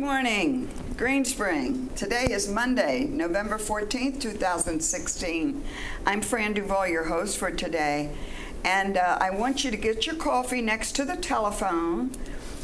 morning, Green Spring. Today is Monday, November 14th, 2016. I'm Fran Duval, your host for today, and I want you to get your coffee next to the telephone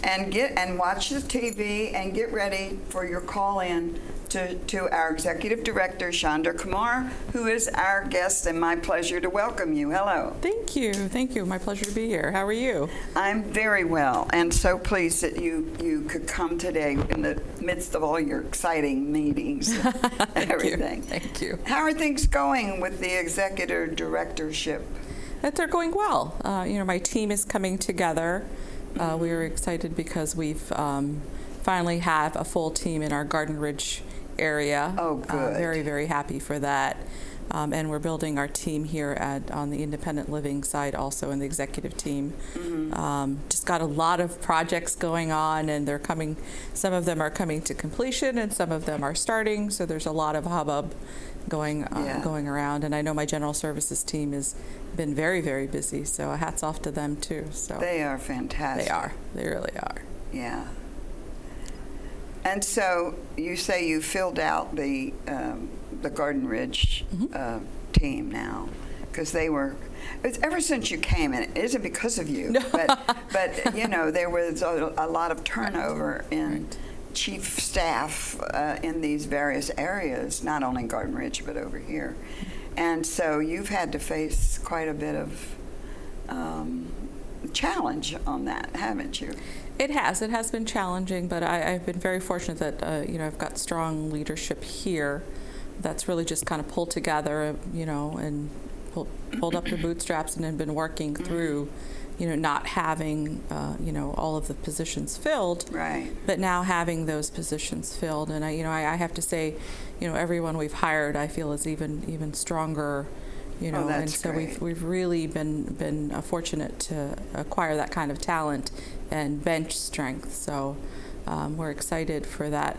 and watch the TV and get ready for your call in to our Executive Director, Chandra Kumar, who is our guest, and my pleasure to welcome you. Hello. Thank you. Thank you. My pleasure to be here. How are you? I'm very well, and so pleased that you could come today in the midst of all your exciting meetings and everything. Thank you. How are things going with the Executive Directorship? They're going well. My team is coming together. We are excited because we've finally have a full team in our Garden Ridge area. Oh, good. Very, very happy for that. And we're building our team here on the independent living side, also in the executive team. Just got a lot of projects going on, and they're coming. Some of them are coming to completion, and some of them are starting. So there's a lot of hubbub going around. And I know my general services team has been very, very busy. So hats off to them too. So they are fantastic. They are. They really are. Yeah. And so you say you filled out the Garden Ridge team now, because they were. It's ever since you came, and it isn't because of you, but there was a lot of turnover in chief staff in these various areas, not only Garden Ridge but over here, and so you've had to face quite a bit of challenge on that, haven't you? It has been challenging, but I've been very fortunate that I've got strong leadership here that's really just kind of pulled together, and pulled up their bootstraps and have been working through, not having, all of the positions filled, right? But now having those positions filled, and I have to say, everyone we've hired, I feel is even stronger. And so we've really been fortunate to acquire that kind of talent and bench strength. So we're excited for that,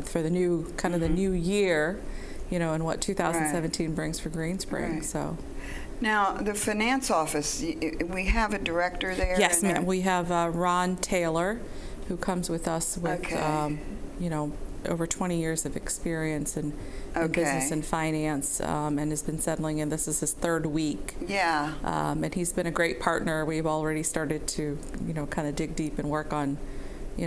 for the new the new year, and what 2017 brings for Green Spring. Right. So now the finance office, we have a director there. Yes, ma'am. We have Ron Taylor, who comes with us with over 20 years of experience in business and finance, and has been settling in. This is his third week. Yeah. And he's been a great partner. We've already started to, kind of dig deep and work on,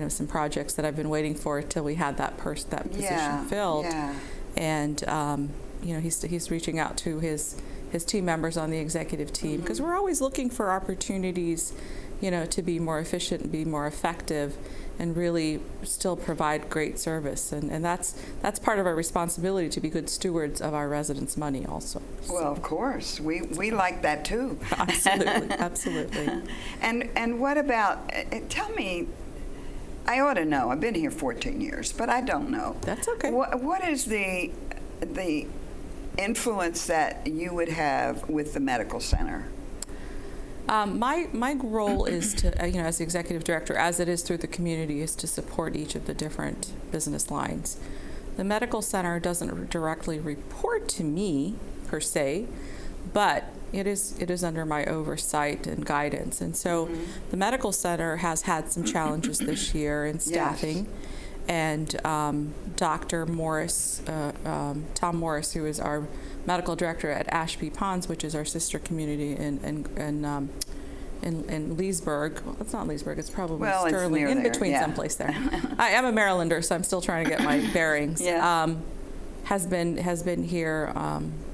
some projects that I've been waiting for till we had that position filled. Yeah. And he's reaching out to his team members on the executive team, because we're always looking for opportunities, to be more efficient, be more effective, and really still provide great service. And that's part of our responsibility, to be good stewards of our residents' money also. Well, of course. We like that too. Absolutely. Absolutely. And what about, tell me, I ought to know. I've been here 14 years, but I don't know. That's okay. What is the influence that you would have with the medical center? My role is to, as the executive director, as it is through the community, is to support each of the different business lines. The medical center doesn't directly report to me per se, but it is under my oversight and guidance. And so the medical center has had some challenges this year in staffing. Yes. And Dr. Morris, Tom Morris, who is our medical director at Ashby Ponds, which is our sister community in Leesburg. Well, it's not Leesburg. It's probably Sterling, it's in between someplace there. I am a Marylander, so I'm still trying to get my bearings. Yeah. Has been here,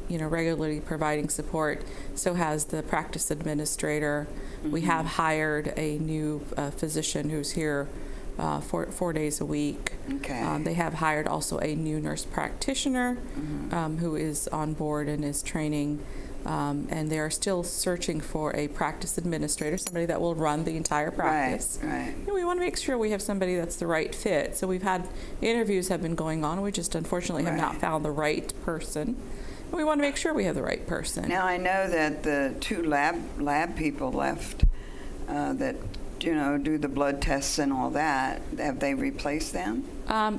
regularly providing support. So has the practice administrator. We have hired a new physician who's here 4 days a week. Okay. They have hired also a new nurse practitioner who is on board and is training. And they are still searching for a practice administrator, somebody that will run the entire practice. Right. And we want to make sure we have somebody that's the right fit. So we've had interviews have been going on. We just unfortunately have not found the right person. And we want to make sure we have the right person. Now I know that the two lab people left that do the blood tests and all that. Have they replaced them? I'm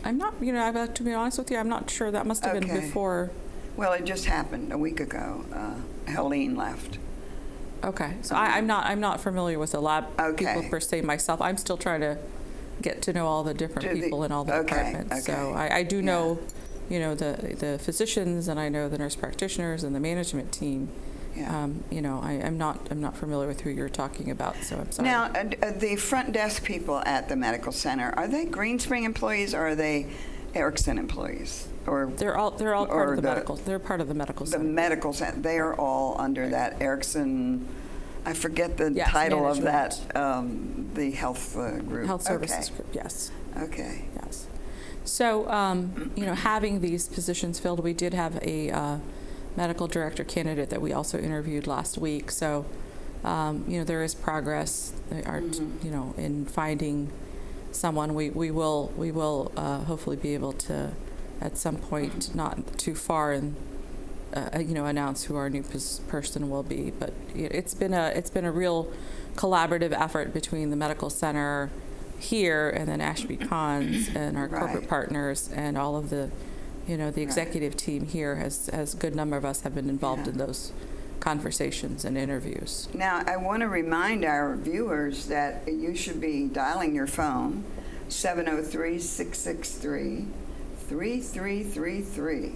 not. I have to be honest with you. I'm not sure. That must have been before. Well, it just happened a week ago. Helene left. Okay, so I'm not familiar with the lab people per se myself. I'm still trying to get to know all the different people in all the departments. So I do know, the physicians, and I know the nurse practitioners and the management team. Yeah. I'm not familiar with who you're talking about, so I'm sorry. Now, the front desk people at the medical center, are they Greenspring employees or are they Erickson employees? Or they're all part of the medical. They're part of the medical center. The medical center. They are all under that Erickson. I forget the title of that. The health group. Health services group. Yes. Okay. Yes. So, having these positions filled, we did have a medical director candidate that we also interviewed last week. So, there is progress. They are, in finding someone. We will hopefully be able to, at some point, not too far, and announce who our new person will be. But it's been a real collaborative effort between the medical center here and then Ashby Cons and our corporate partners and all of the, the executive team here. Has a good number of us have been involved in those conversations and interviews. Now, I want to remind our viewers that you should be dialing your phone, 703-663-3333,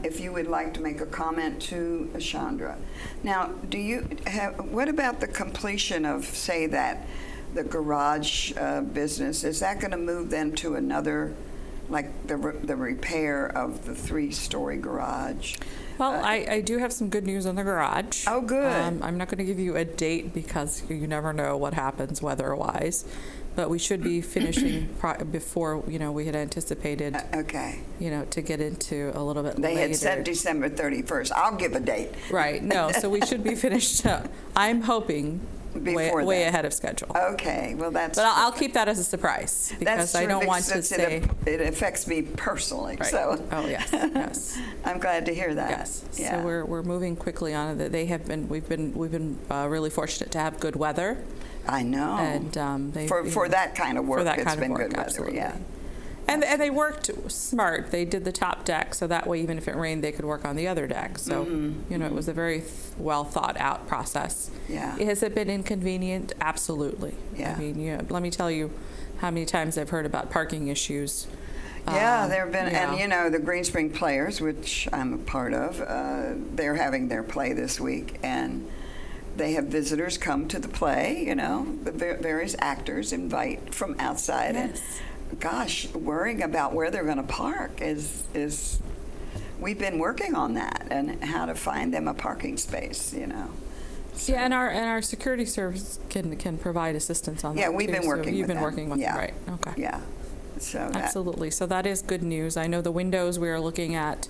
if you would like to make a comment to Chandra. Now, what about the completion of, say, the garage business? Is that going to move them to another, like the repair of the 3-story garage? Well, I do have some good news on the garage. Oh, good. I'm not going to give you a date because you never know what happens weather-wise, but we should be finishing before, we had anticipated, to get into a little bit later. They had said December 31st. I'll give a date. Right. No, so we should be finished, I'm hoping, way ahead of schedule. Okay, well that's. But I'll keep that as a surprise because I don't want to say it affects me personally. Right. So. Oh yes. I'm glad to hear that. Yes. Yeah. So we're moving quickly on it. We've been really fortunate to have good weather. I know. And for that kind of work, it's been good weather. Absolutely. Yeah. And they worked smart. They did the top deck, so that way, even if it rained, they could work on the other deck. So, it was a very well thought out process. Yeah. Has it been inconvenient? Absolutely. Yeah. I mean, let me tell you how many times I've heard about parking issues. Yeah, there have been, and the Greenspring Players, which I'm a part of, they're having their play this week, and they have visitors come to the play. The various actors invite from outside, and gosh, worrying about where they're going to park is we've been working on that and how to find them a parking space. So. Yeah, and our security service can provide assistance on that. Yeah, we've been working. You've with been them. working with them, right? Okay. Yeah. So absolutely. So that is good news. I know the windows we are looking at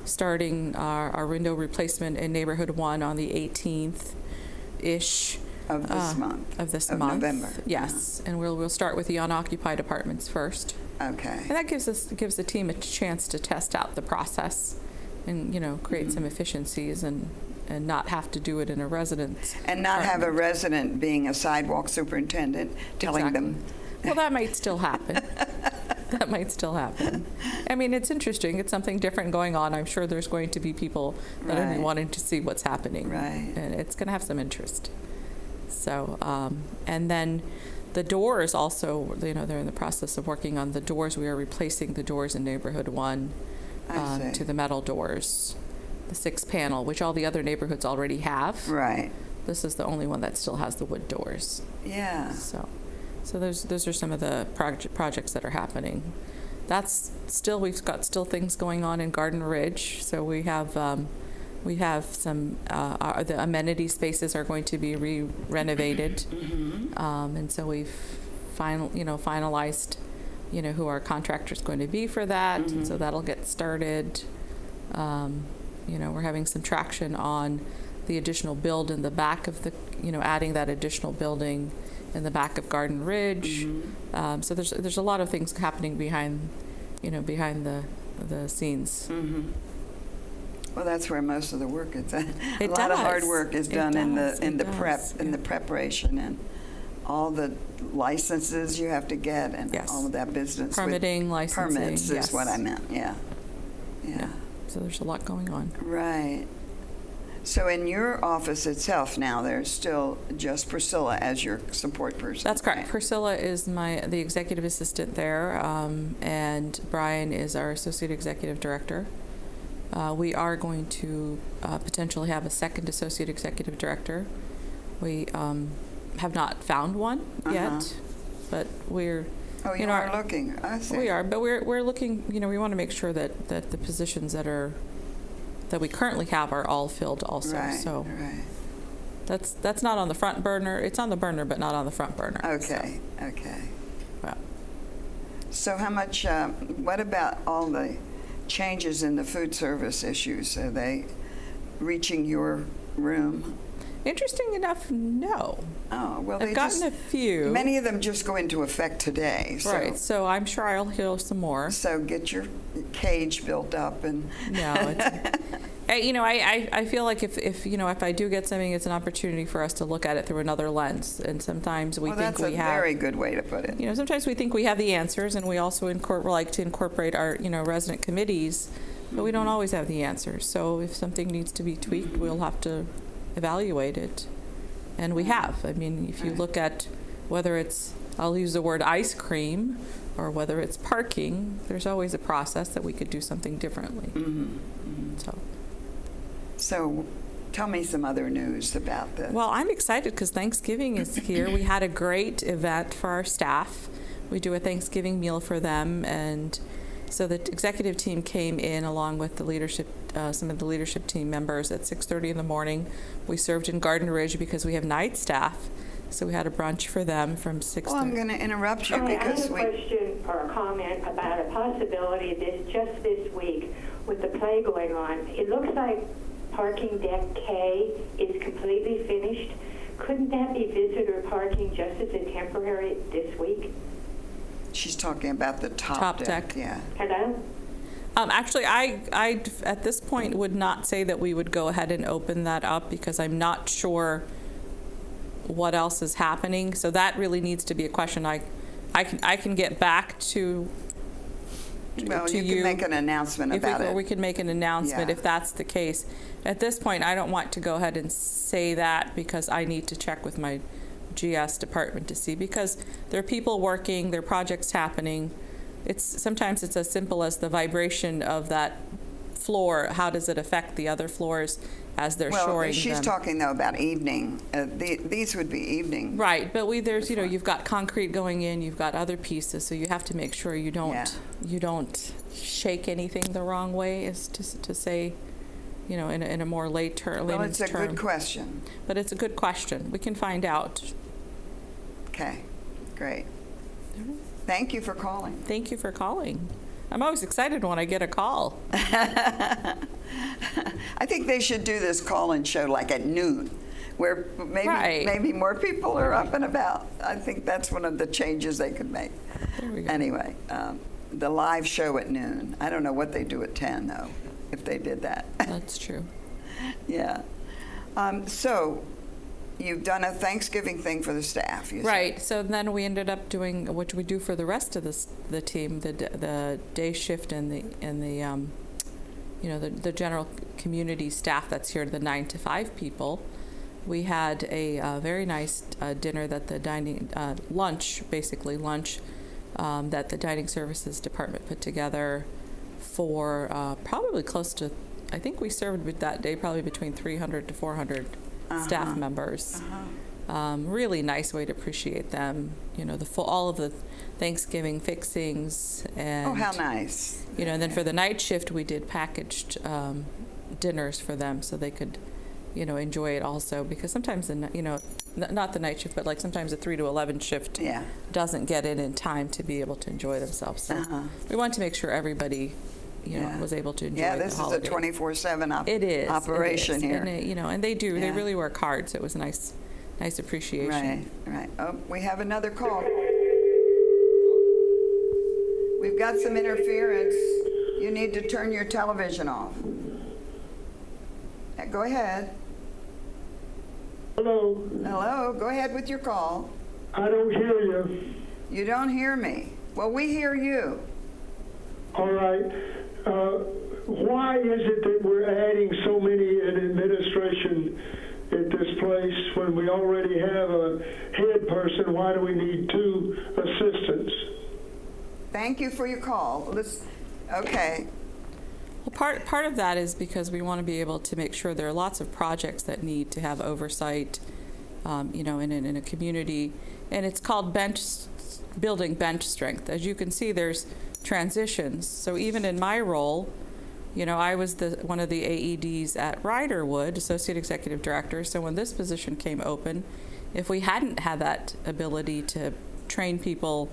starting our window replacement in Neighborhood 1 on the 18th-ish. Of this month. Of this month. month. November. Yes. And we'll start with the unoccupied apartments first. Okay. And that gives the team a chance to test out the process and, create some efficiencies and not have to do it in a residence. And not have a resident being a sidewalk superintendent telling them. Well, that might still happen. That might still happen. I mean, it's interesting. It's something different going on. I'm sure there's going to be people that are wanting to see what's happening. Right. And it's going to have some interest. So, and then the doors also, they're in the process of working on the doors. We are replacing the doors in Neighborhood 1 to the metal doors, the 6-panel, which all the other neighborhoods already have. Right. This is the only one that still has the wood doors. Yeah. So those are some of the projects that are happening. We've got things going on in Garden Ridge. So we have some the amenity spaces are going to be renovated, and so we've finalized who our contractor is going to be for that, and so that'll get started. We're having some traction on the additional build in the back of the adding that additional building in the back of Garden Ridge. So there's a lot of things happening behind the scenes. Well, that's where most of the work is. A It lot of does. hard work is done in the Yeah. preparation and all the licenses you have to get and Yes. all of that business. Permitting, licensing. Permits is what I meant. Yeah. So there's a lot going on. Right. So in your office itself now, there's still just Priscilla as your support person? That's correct. right? Priscilla is the executive assistant there, and Brian is our associate executive director. We are going to potentially have a second associate executive director. We have not found one yet, but we're. Oh, you are looking. I see. We are, but we're looking. We want to make sure that the positions that we currently have are all filled also. Right, so right. that's not on the front burner. It's on the burner, but not on the front burner. Okay, okay. Well, So how much, what about all the changes in the food service issues? Are they reaching your room? interesting enough, no. Oh, well, I've gotten a few. Many of them just go into effect today. So, Right, so I'm sure I'll hear some more. So get your cage built up and. No, it's, I feel like if I do get something, it's an opportunity for us to look at it through another lens. And sometimes we Well, think that's a we have. very good way to put it. Sometimes we think we have the answers, and we also like to incorporate our resident committees, but we don't always have the answers. So if something needs to be tweaked, we'll have to evaluate it, and we have. I mean, if you Right. look at whether it's, I'll use the word ice cream, or whether it's parking, there's always a process that we could do something differently. So tell me some other news about this. Well, I'm excited because Thanksgiving is here. We had a great event for our staff. We do a Thanksgiving meal for them, and so the executive team came in along with the leadership, some of the leadership team members at 6:30 in the morning. We served in Garden Ridge because we have night staff, so we had a brunch for them from 6:30. Well, I'm going to interrupt you I because have a question or a comment about a possibility just this week with the play going on. It looks like parking deck K is completely finished. Couldn't that be visitor parking just as a temporary this week? she's talking about the top deck. Yeah. Hello? Actually, I at this point would not say that we would go ahead and open that up because I'm not sure what else is happening. So that really needs to be a question I can get back to Well, to you can make an announcement about or it. we can make an announcement Yeah. if that's the case. At this point, I don't want to go ahead and say that because I need to check with my GS department to see, because there are people working, there are projects happening. Sometimes it's as simple as the vibration of that floor. How does it affect the other floors as they're shoring she's them? talking though about evening. These would be evening. Right, but there's you've got concrete going in, you've got other pieces, so you have to make sure you don't shake anything the wrong way, is to say, in a more late term. Well, it's a good question. But it's a good question. We can find out. Okay, great. Thank you for calling. Thank you for calling. I'm always excited when I get a call. I think they should do this call-in show like at noon, where maybe more people are up and about. I think that's one of the changes they could make. There we go. Anyway, the live show at noon. I don't know what they do at 10, though, if they did that. That's true. Yeah. So you've done a Thanksgiving thing for the staff, you said. Right. So then we ended up doing, which we do for the rest of the team, the day shift and the general community staff that's here, the 9 to 5 people. We had a very nice dinner that the lunch that the dining services department put together for probably close to, I think we served with that day probably between 300 to 400 staff members. Really nice way to appreciate them. All of the Thanksgiving fixings and. Oh, how nice. And then for the night shift, we did packaged dinners for them so they could, enjoy it also. Because sometimes, not the night shift, but like sometimes the 3 to 11 shift doesn't get in time to be able to enjoy themselves. So we want to make sure everybody, was able to enjoy the holiday. Yeah, this is a 24/7 operation here. And, and they do. They Yeah. really work hard. So it was a nice appreciation. Right. Oh, we have another call. We've got some interference. You need to turn your television off. Go ahead. Hello. Hello, go ahead with your call. I don't hear you. You don't hear me. Well, we hear you. All right. why is it that we're adding so many in administration at this place when we already have a head person? Why do we need 2 assistants? Thank you for your call. Okay. Well, part of that is because we want to be able to make sure there are lots of projects that need to have oversight, in a community, and it's called building bench strength. As you can see, there's transitions. So even in my role, I was one of the AEDs at Riderwood, Associate Executive Director. So when this position came open, if we hadn't had that ability to train people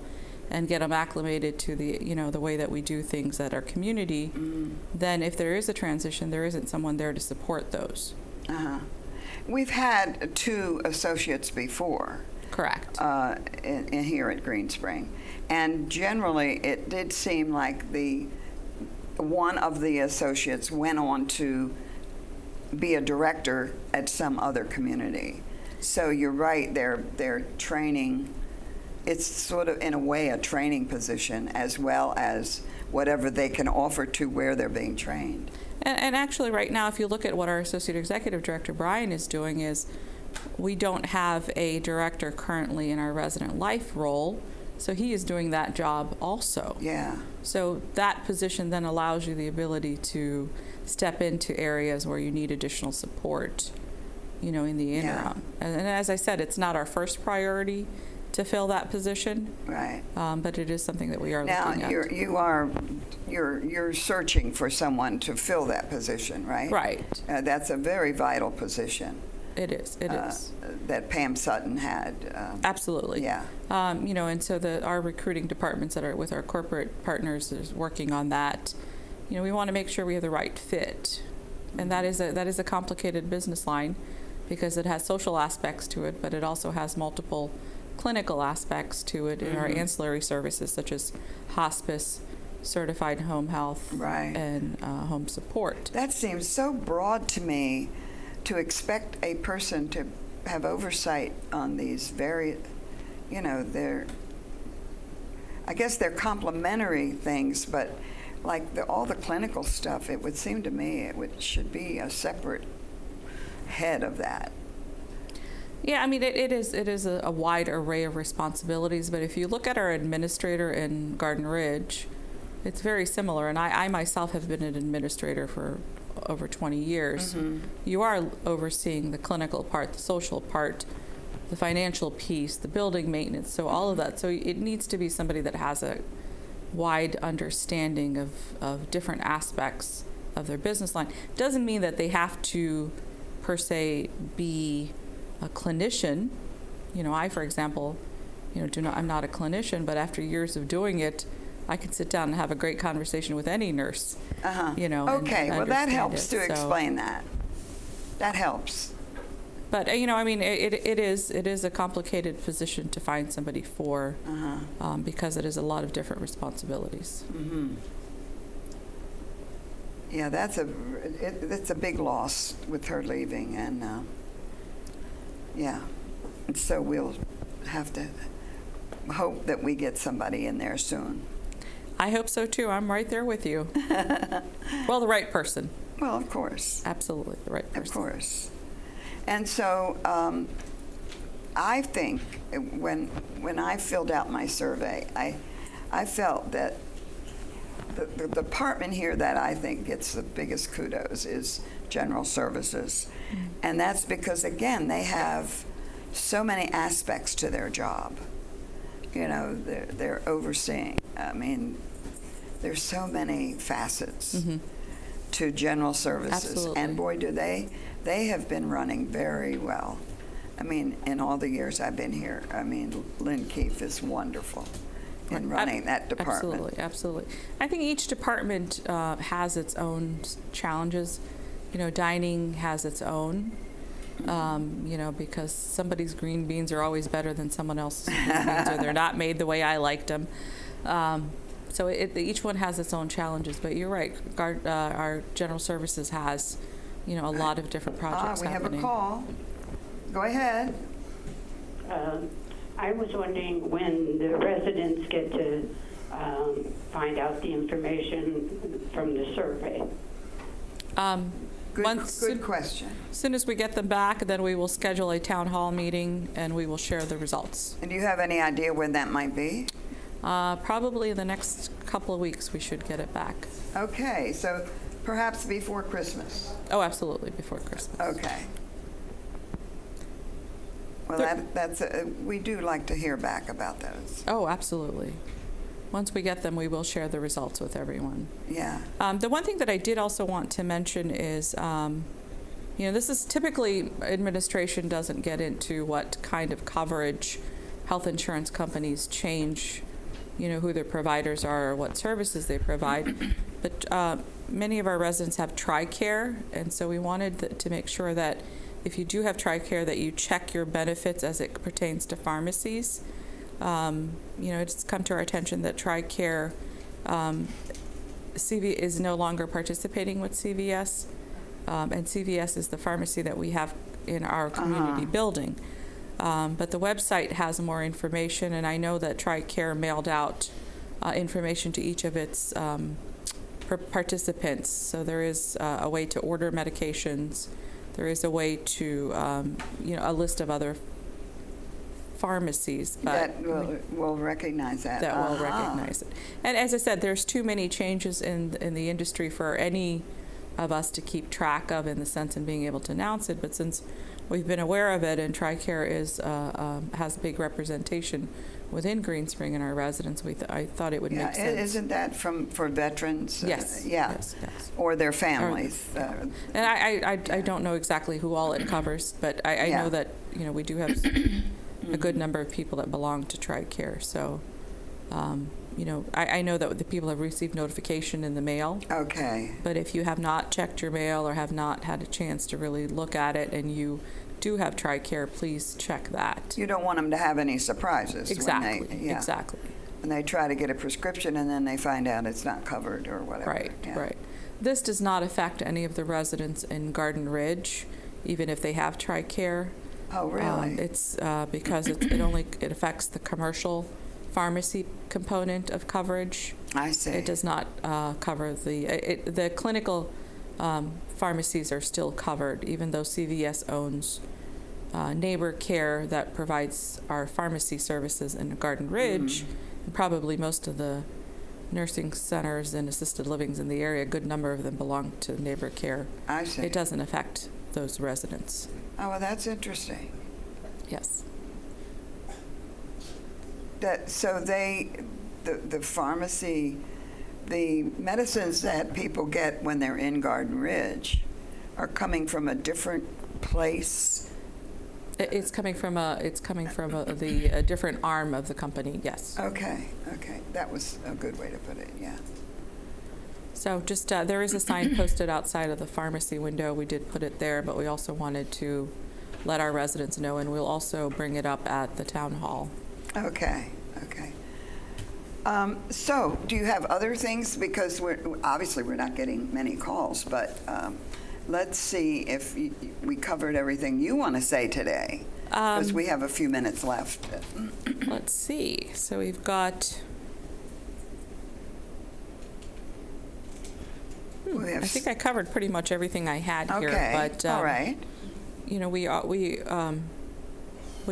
and get them acclimated to the way that we do things at our community, then if there is a transition, there isn't someone there to support those. Uh-huh. We've had 2 associates before. Correct. In here at Green Spring. And generally, it did seem like one of the associates went on to be a director at some other community. So you're right, they're training. It's sort of, in a way, a training position as well as whatever they can offer to where they're being trained. And actually, right now, if you look at what our Associate Executive Director, Brian, is doing, is we don't have a director currently in our resident life role, so he is doing that job also. Yeah. So that position then allows you the ability to step into areas where you need additional support, in the interim. Yeah. And as I said, it's not our first priority to fill that position. Right. But it is something that we are looking at. Now, you're searching for someone to fill that position, right? Right. That's a very vital position. It is. That Pam Sutton had. Absolutely. Yeah. And so our recruiting departments that are with our corporate partners is working on that. We want to make sure we have the right fit, and that is a complicated business line because it has social aspects to it, but it also has multiple clinical aspects to it in our ancillary services such as hospice, certified home health, right, and home support. That seems so broad to me, to expect a person to have oversight on these very, I guess they're complementary things, but like all the clinical stuff, it would seem to me should be a separate head of that. Yeah, I mean, it is a wide array of responsibilities, but if you look at our administrator in Garden Ridge, it's very similar, and I myself have been an administrator for over 20 years. You are overseeing the clinical part, the social part, the financial piece, the building maintenance, so all of that. So it needs to be somebody that has a wide understanding of different aspects of their business line. Doesn't mean that they have to, per se, be a clinician. I, for example, I'm not a clinician, but after years of doing it, I could sit down and have a great conversation with any nurse. Okay, well, that helps to explain that. That helps. But it is a complicated position to find somebody for, because it is a lot of different responsibilities. Yeah, that's a big loss with her leaving, and and so we'll have to hope that we get somebody in there soon. I hope so too. I'm right there with you. Well, the right person. Well, of course. Absolutely, the right person. Of course. And so I think when I filled out my survey, I felt that the department here that I think gets the biggest kudos is General Services. And that's because, again, they have so many aspects to their job. They're overseeing. I mean, there's so many facets to General Services. Absolutely. And boy, do they have been running very well. I mean, in all the years I've been here, I mean, Lynn Keefe is wonderful in running that department. Absolutely. I think each department has its own challenges. Dining has its own, because somebody's green beans are always better than someone else's green beans, or they're not made the way I liked them. So each one has its own challenges. But you're right. Our General Services has, a lot of different projects happening. We have a call. Go ahead. I was wondering when the residents get to find out the information from the survey? Good question. As soon as we get them back, then we will schedule a town hall meeting and we will share the results. And do you have any idea when that might be? Probably in the next couple of weeks, we should get it back. Okay, so perhaps before Christmas. Oh, absolutely, before Christmas. Okay. Well, we do like to hear back about those. Oh, absolutely. Once we get them, we will share the results with everyone. Yeah. The one thing that I did also want to mention is, this is typically administration doesn't get into what kind of coverage health insurance companies change, who their providers are or what services they provide. But many of our residents have TRICARE, and so we wanted to make sure that if you do have TRICARE, that you check your benefits as it pertains to pharmacies. It's come to our attention that TRICARE CV is no longer participating with CVS, and CVS is the pharmacy that we have in our community building. But the website has more information, and I know that TRICARE mailed out information to each of its participants. So there is a way to order medications. There is a way to, a list of other pharmacies. But That will recognize that. That will recognize it. And as I said, there's too many changes in the industry for any of us to keep track of in the sense of being able to announce it. But since we've been aware of it, and TRICARE has big representation within Green Spring and our residents, I thought it would make sense. Isn't that for veterans? Yes. Yeah. Yes. Or their families. And I don't know exactly who all it covers, but I know that we do have a good number of people that belong to TRICARE. So, I know that the people have received notification in the mail. Okay. But if you have not checked your mail or have not had a chance to really look at it and you do have TRICARE, please check that. You don't want them to have any surprises. Exactly. When they, Exactly. And they try to get a prescription and then they find out it's not covered or whatever. Right, Yeah. right. This does not affect any of the residents in Garden Ridge, even if they have TRICARE. Oh, really? It's because it affects the commercial pharmacy component of coverage. I see. It does not cover the clinical pharmacies are still covered, even though CVS owns Neighbor Care that provides our pharmacy services in Garden Ridge. And probably most of the nursing centers and assisted livings in the area, a good number of them belong to Neighbor Care. I see. It doesn't affect those residents. Oh, well, that's interesting. Yes. So the pharmacy, the medicines that people get when they're in Garden Ridge are coming from a different place. It's coming from a different arm of the company. Yes. Okay. That was a good way to put it. Yeah. So just there is a sign posted outside of the pharmacy window. We did put it there, but we also wanted to let our residents know, and we'll also bring it up at the town hall. Okay. So, do you have other things? Because we're not getting many calls, but let's see if we covered everything you want to say today, because we have a few minutes left. Let's see. So we've got. I think I covered pretty much everything I had here. Okay. But all right. We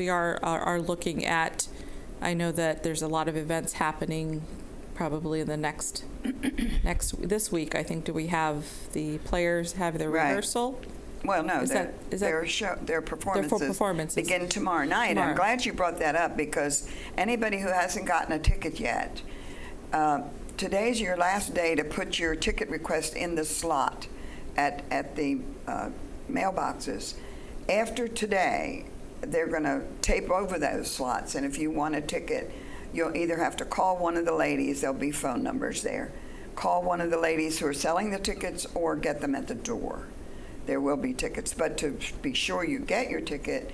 are looking at. I know that there's a lot of events happening probably in the this week. I think, do we have the players have their rehearsal? Well, no, their performances, performances begin tomorrow night. I'm glad you brought that up, because anybody who hasn't gotten a ticket yet, today's your last day to put your ticket request in the slot at the mailboxes. After today, they're going to tape over those slots, and if you want a ticket, you'll either have to call one of the ladies. There'll be phone numbers there. Call one of the ladies who are selling the tickets, or get them at the door. There will be tickets, but to be sure you get your ticket,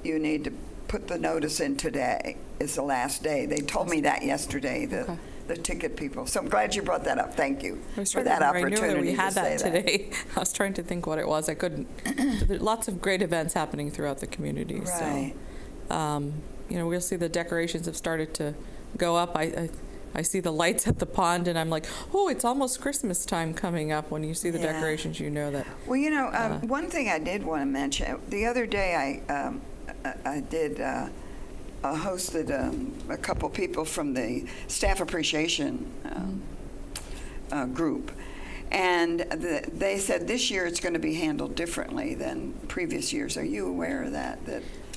you need to put the notice in today. Is the last day. They told me that yesterday, the ticket people. So I'm glad you brought that up. Thank you for that opportunity. I knew that we had to that say today. I was trying to think what it was. I couldn't. There are lots of great events happening throughout the community. Right. So, we'll see the decorations have started to go up. I I see the lights at the pond, and I'm like, oh, it's almost Christmas time coming up. When you see the Yeah. decorations, you know that. Well, you know, one thing I did want to mention, the other day I did hosted a couple people from the staff appreciation group, and they said this year it's going to be handled differently than previous years. Are you aware of that?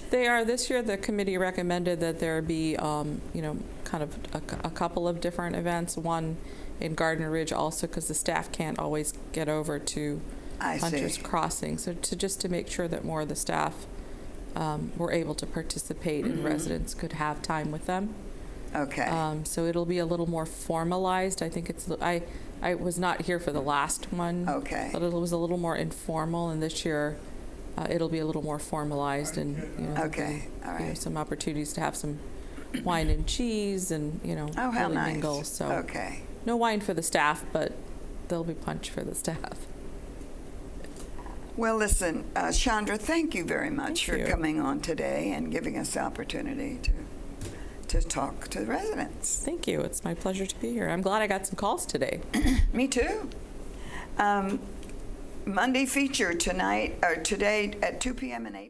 They are. This year, the committee recommended that there be, kind of a couple of different events. One in Gardner Ridge also because the staff can't always get over to Hunter's Crossing. So just to make sure that more of the staff were able to participate and residents could have time with them. Okay. So it'll be a little more formalized. I think I was not here for the last one. Okay. But it was a little more informal, and this year it'll be a little more formalized, and Okay. All right. some opportunities to have some wine and cheese, and Oh, how really nice. mingle. So Okay. no wine for the staff, but there'll be punch for the staff. Well, listen, Chandra, thank you very much Thank for you. coming on today and giving us the opportunity to talk to the residents. Thank you. It's my pleasure to be here. I'm glad I got some calls today. Me too. Monday feature today at 2 p.m. and 8.